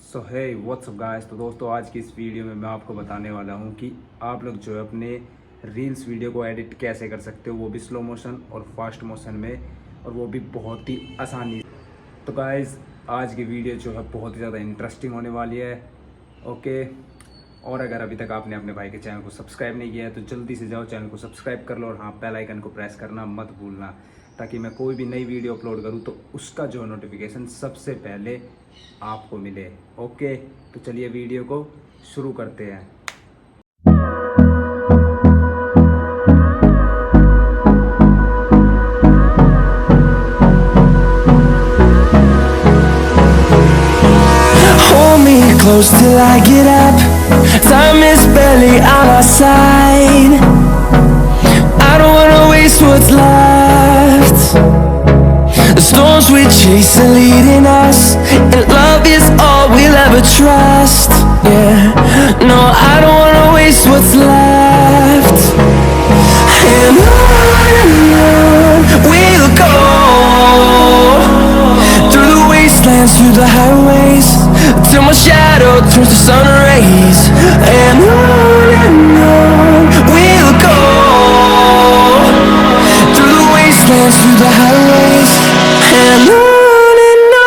सो हे WhatsApp guys. तो दोस्तों आज की इस वीडियो में मैं आपको बताने वाला हूँ कि आप लोग जो है अपने रील्स वीडियो को एडिट कैसे कर सकते हो, वो भी स्लो मोशन और फास्ट मोशन में, और वो भी बहुत ही आसानी। तो गाइस आज की वीडियो जो है बहुत ही ज़्यादा इंटरेस्टिंग होने वाली है। ओके, और अगर अभी तक आपने अपने भाई के चैनल को सब्सक्राइब नहीं किया है तो जल्दी से जाओ चैनल को सब्सक्राइब कर लो, और हाँ बेल आइकन को प्रेस करना मत भूलना, ताकि मैं कोई भी नई वीडियो अपलोड करूँ तो उसका जो नोटिफिकेशन सबसे पहले आपको मिले। ओके, तो चलिए वीडियो को शुरू करते हैं। Hold me close till I get up. Time is barely on our side. I don't wanna waste what's left. The storms we chase are leading us, and love is all we'll ever trust. Yeah, no, I don't wanna waste what's left. And on we'll go, through the wastelands, through the highways, till my shadow turns to sun rays. And on we'll go, through the wastelands, through the highways, and on we'll go.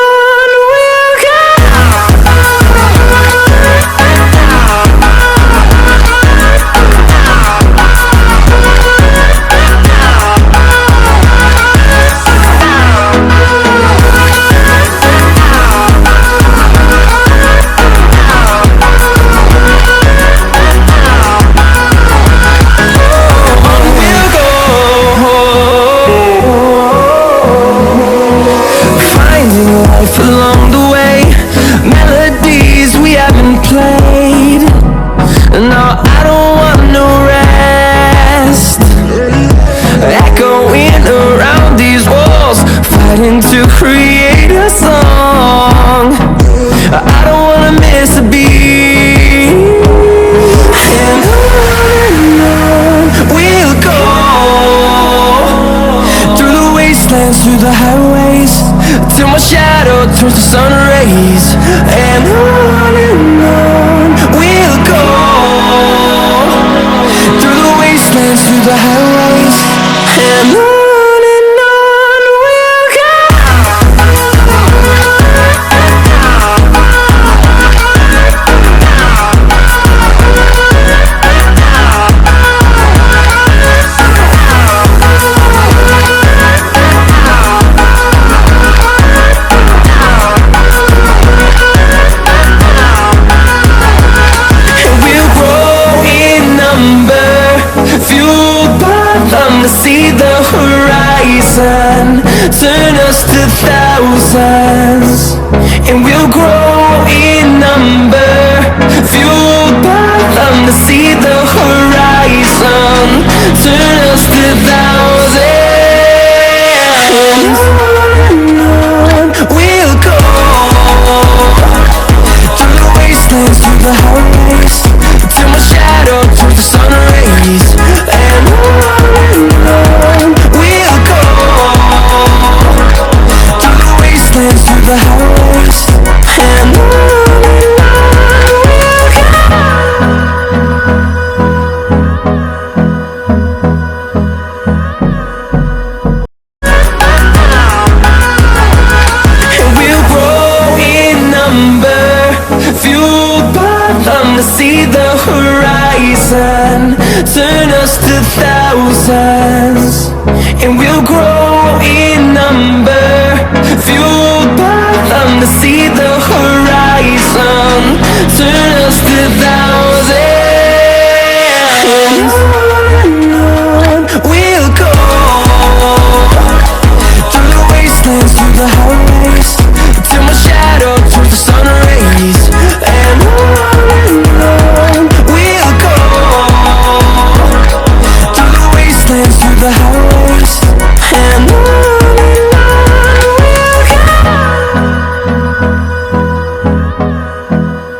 Along the way, melodies we haven't played. No, I don't want no rest. Echoing around these walls, fighting to create a song. I don't wanna miss a beat. And on we'll go, through the wastelands, through the highways, till my shadow turns to sun rays. And on we'll go, through the wastelands, through the highways, and on we'll go. See the horizon, turn us to thousands, and we'll grow in number, fueled by them to see the horizon, turn us to thousands. And on we'll go, through the wastelands, through the highways, till my shadow turns to sun rays. And on we'll go, through the wastelands, through the highways, and on we'll go. And we'll grow in number, fueled by them to see the horizon, turn us to thousands, and we'll grow in number.